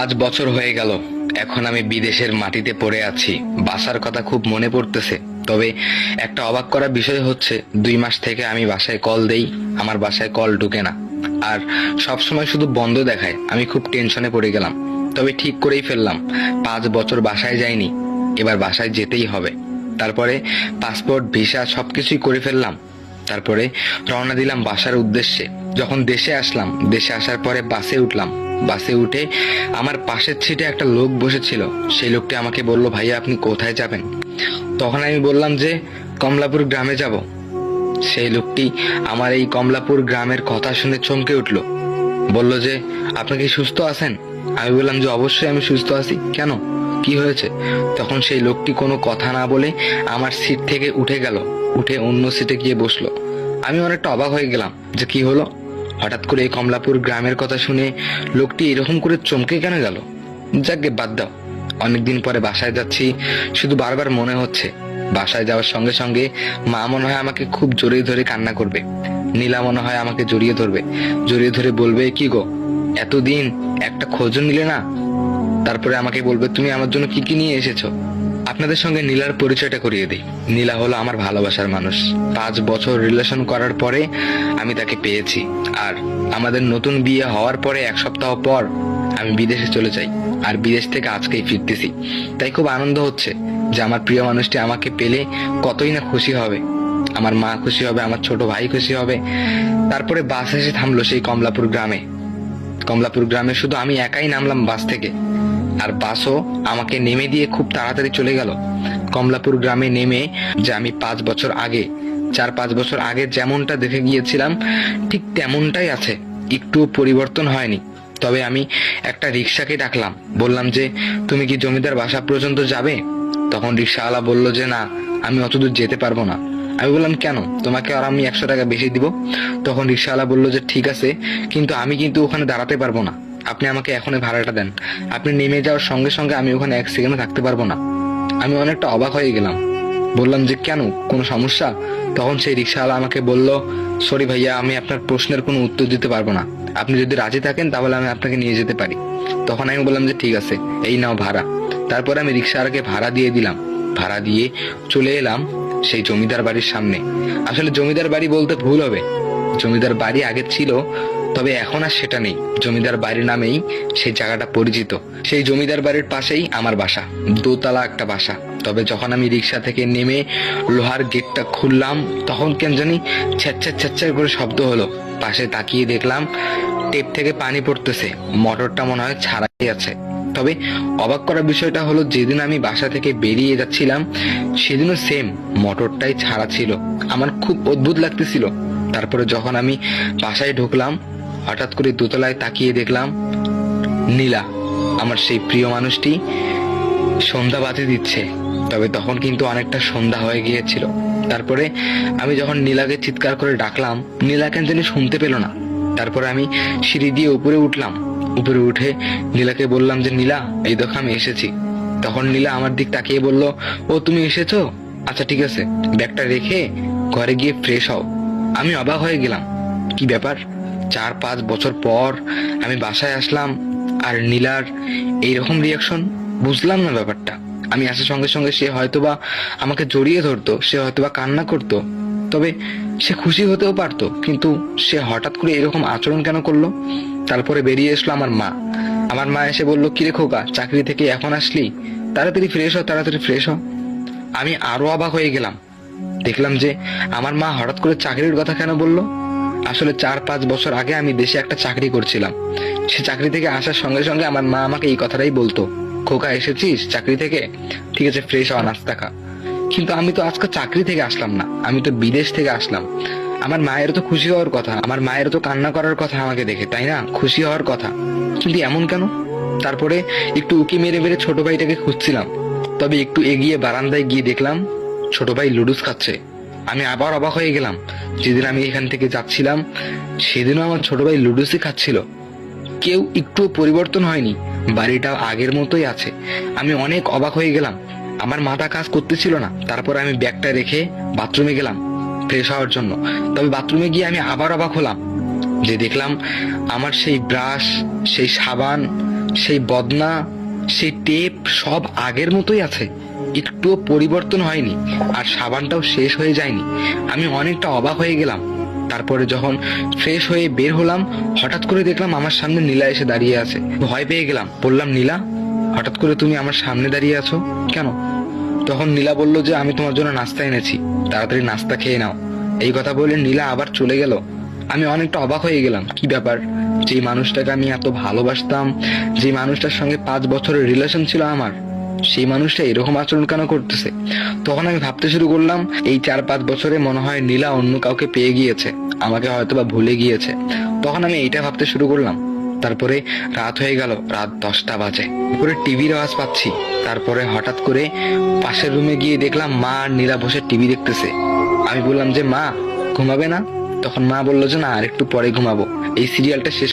5 বছর হয়ে গেল। এখন আমি বিদেশের মাটিতে পড়ে আছি। বাসার কথা খুব মনে পড়তেছে। তবে একটা অবাক করা বিষয় হচ্ছে, 2 মাস থেকে আমি বাসায় কল দেই, আমার বাসায় কল ঢুকে না, আর সব সময় শুধু বন্ধ দেখায়। আমি খুব টেনশনে পড়ে গেলাম। তবে ঠিক করেই ফেললাম, 5 বছর বাসায় যাইনি, এবার বাসায় যেতেই হবে। তারপরে পাসপোর্ট, ভিসা সবকিছুই করে ফেললাম। তারপরে রওনা দিলাম বাসার উদ্দেশ্যে। যখন দেশে আসলাম, দেশে আসার পরে বাসে উঠলাম। বাসে উঠে আমার পাশের সিটে একটা লোক বসেছিল। সেই লোকটি আমাকে বলল, ভাইয়া আপনি কোথায় যাবেন? তখন আমি বললাম যে কমলাপুর গ্রামে যাব। সেই লোকটি আমার এই কমলাপুর গ্রামের কথা শুনে চমকে উঠল। বলল যে আপনি কি সুস্থ আছেন? আমি বললাম যে অবশ্যই আমি সুস্থ আছি। কেন, কি হয়েছে? তখন সেই লোকটি কোনো কথা না বলে আমার সিট থেকে উঠে গেল, উঠে অন্য সিটে গিয়ে বসলো। আমি অনেকটা অবাক হয়ে গেলাম যে কি হলো, হঠাৎ করে এই কমলাপুর গ্রামের কথা শুনে লোকটি এরকম করে চমকে কেন গেল? যাকে বাদ দাও। অনেকদিন পরে বাসায় যাচ্ছি, শুধু বারবার মনে হচ্ছে। বাসায় যাওয়ার সঙ্গে সঙ্গে মা মনে হয় আমাকে খুব জড়িয়ে ধরে কান্না করবে। নীলা মনে হয় আমাকে জড়িয়ে ধরবে, জড়িয়ে ধরে বলবে, কি গো এতদিন একটা খোঁজও নিলে না? তারপরে আমাকে বলবে, তুমি আমার জন্য কি কি নিয়ে এসেছো? আপনাদের সঙ্গে নীলার পরিচয়টা করিয়ে দিই। নীলা হলো আমার ভালোবাসার মানুষ। 5 বছর রিলেশন করার পরে আমি তাকে পেয়েছি। আর আমাদের নতুন বিয়ে হওয়ার পরে 1 সপ্তাহ পর আমি বিদেশে চলে যাই, আর বিদেশ থেকে আজকেই ফিরতেছি। তাই খুব আনন্দ হচ্ছে যে আমার প্রিয় মানুষটি আমাকে পেলে কতই না খুশি হবে। আমার মা খুশি হবে, আমার ছোট ভাই খুশি হবে। তারপরে বাস এসে থামলো সেই কমলাপুর গ্রামে। কমলাপুর গ্রামে শুধু আমি একাই নামলাম বাস থেকে, আর বাসও আমাকে নেমে দিয়ে খুব তাড়াতাড়ি চলে গেল। কমলাপুর গ্রামে নেমে যে আমি 5 বছর আগে, 4-5 বছর আগে যেমনটা দেখে গিয়েছিলাম ঠিক তেমনটাই আছে, একটুও পরিবর্তন হয়নি। তবে আমি একটা রিক্সাকে ডাকলাম, বললাম যে তুমি কি জমিদার বাসা পর্যন্ত যাবে? তখন রিক্সাওয়ালা বলল যে না, আমি অতদূর যেতে পারবো না। আমি বললাম কেন, তোমাকে আর আমি 100 টাকা বেশি দিব। তখন রিক্সাওয়ালা বলল যে ঠিক আছে, কিন্তু আমি কিন্তু ওখানে দাঁড়াতে পারবো না, আপনি আমাকে এখনই ভাড়াটা দেন। আপনি নেমে যাওয়ার সঙ্গে সঙ্গে আমি ওখানে 1 সেকেন্ড থাকতে পারবো না। আমি অনেকটা অবাক হয়ে গেলাম, বললাম যে কেন, কোনো সমস্যা? তখন সেই রিক্সাওয়ালা আমাকে বলল, সরি ভাইয়া, আমি আপনার প্রশ্নের কোনো উত্তর দিতে পারবো না। আপনি যদি রাজি থাকেন তাহলে আমি আপনাকে নিয়ে যেতে পারি। তখন আমি বললাম যে ঠিক আছে, এই নাও ভাড়া। তারপরে আমি রিক্সাওয়ালাকে ভাড়া দিয়ে দিলাম। ভাড়া দিয়ে চলে এলাম সেই জমিদার বাড়ির সামনে। আসলে জমিদার বাড়ি বলতে ভুল হবে, জমিদার বাড়ি আগে ছিল, তবে এখন আর সেটা নেই। জমিদার বাড়ির নামেই সেই জায়গাটা পরিচিত। সেই জমিদার বাড়ির পাশেই আমার বাসা, দোতলা একটা বাসা। তবে যখন আমি রিক্সা থেকে নেমে লোহার গেটটা খুললাম, তখন কেন জানি ছ্যাচ্ছার ছ্যাচ্ছার করে শব্দ হলো। পাশে তাকিয়ে দেখলাম টেপ থেকে পানি পড়তেছে, মোটরটা মনে হয় ছাড়াই আছে। তবে অবাক করার বিষয়টা হলো, যেদিন আমি বাসা থেকে বেরিয়ে যাচ্ছিলাম সেদিনও সেম মোটরটাই ছাড়া ছিল। আমার খুব অদ্ভুত লাগতেছিল। তারপরে যখন আমি বাসায় ঢুকলাম, হঠাৎ করে দোতলায় তাকিয়ে দেখলাম নীলা, আমার সেই প্রিয় মানুষটি, সন্ধ্যা বাতি দিচ্ছে। তবে তখন কিন্তু অনেকটা সন্ধ্যা হয়ে গিয়েছিল। তারপরে আমি যখন নীলাকে চিৎকার করে ডাকলাম, নীলা কেন জানি শুনতে পেল না। তারপরে আমি সিঁড়ি দিয়ে উপরে উঠলাম। উপরে উঠে নীলাকে বললাম যে নীলা, এই দেখো আমি এসেছি। তখন নীলা আমার দিক তাকিয়ে বলল, ও তুমি এসেছো, আচ্ছা ঠিক আছে, ব্যাগটা রেখে ঘরে গিয়ে ফ্রেশ হও। আমি অবাক হয়ে গেলাম, কি ব্যাপার, 4-5 বছর পর আমি বাসায় আসলাম আর নীলার এইরকম রিয়াকশন, বুঝলাম না ব্যাপারটা। আমি আসার সঙ্গে সঙ্গে সে হয়তোবা আমাকে জড়িয়ে ধরতো, সে হয়তোবা কান্না করতো, তবে সে খুশি হতেও পারতো, কিন্তু সে হঠাৎ করে এরকম আচরণ কেন করলো? তারপরে বেরিয়ে এসলো আমার মা। আমার মা এসে বললো, কিরে খোকা, চাকরি থেকে এখন আসলি, তাড়াতাড়ি ফ্রেশ হ, তাড়াতাড়ি ফ্রেশ হ। আমি আরো অবাক হয়ে গেলাম, দেখলাম যে আমার মা হঠাৎ করে চাকরির কথা কেন বললো। আসলে 4-5 বছর আগে আমি দেশে একটা চাকরি করছিলাম। সে চাকরি থেকে আসার সঙ্গে সঙ্গে আমার মা আমাকে এই কথাটাই বলতো, খোকা এসেছিস চাকরি থেকে, ঠিক আছে ফ্রেশ হওয়া, নাস্তা খা। কিন্তু আমি তো আজকে চাকরি থেকে আসলাম না, আমি তো বিদেশ থেকে আসলাম। আমার মায়ের তো খুশি হওয়ার কথা, আমার মায়ের তো কান্না করার কথা আমাকে দেখে, তাই না, খুশি হওয়ার কথা, কিন্তু এমন কেন? তারপরে একটু উকি মেরে মেরে ছোট ভাইটাকে খুঁজছিলাম। তবে একটু এগিয়ে বারান্দায় গিয়ে দেখলাম ছোট ভাই লুডুস খাচ্ছে। আমি আবার অবাক হয়ে গেলাম, যেদিন আমি এখান থেকে যাচ্ছিলাম সেদিনও আমার ছোট ভাই লুডুসই খাচ্ছিল। কেউ একটুও পরিবর্তন হয়নি, বাড়িটাও আগের মতোই আছে। আমি অনেক অবাক হয়ে গেলাম, আমার মাথা কাজ করতেছিল না। তারপর আমি ব্যাগটা রেখে বাথরুমে গেলাম ফ্রেশ হওয়ার জন্য। তবে বাথরুমে গিয়ে আমি আবার অবাক হলাম, যে দেখলাম আমার সেই ব্রাশ, সেই সাবান সেই বদনা, সেই টেপ সব আগের মতোই আছে, একটুও পরিবর্তন হয়নি, আর সাবানটাও শেষ হয়ে যায়নি। আমি অনেকটা অবাক হয়ে গেলাম। তারপরে যখন ফ্রেশ হয়ে বের হলাম, হঠাৎ করে দেখলাম আমার সামনে নীলা এসে দাঁড়িয়ে আছে। ভয় পেয়ে গেলাম, বললাম নীলা, হঠাৎ করে তুমি আমার সামনে দাঁড়িয়ে আছো কেন? তখন নীলা বলল যে আমি তোমার জন্য নাস্তা এনেছি, তাড়াতাড়ি নাস্তা খেয়ে নাও। এই কথা বলে নীলা আবার চলে গেল। আমি অনেকটা অবাক হয়ে গেলাম, কি ব্যাপার, যে মানুষটাকে আমি এত ভালোবাসতাম, যে মানুষটার সঙ্গে 5 বছরের রিলেশন ছিল আমার, সেই মানুষটা এরকম আচরণ কেন করতেছে? তখন আমি ভাবতে শুরু করলাম, এই 4-5 বছরে মনে হয় নীলা অন্য কাউকে পেয়ে গিয়েছে, আমাকে হয়তো বা ভুলে গিয়েছে। তখন আমি এইটা ভাবতে শুরু করলাম। তারপরে রাত হয়ে গেল, রাত 10টা বাজে। পুরো টিভির আওয়াজ পাচ্ছি। তারপরে হঠাৎ করে পাশের রুমে গিয়ে দেখলাম মা আর নীলা বসে টিভি দেখতেছে। আমি বললাম যে মা, ঘুমাবে না? তখন মা বললো যে না, আর একটু পরে ঘুমাবো, এই সিরিয়ালটা শেষ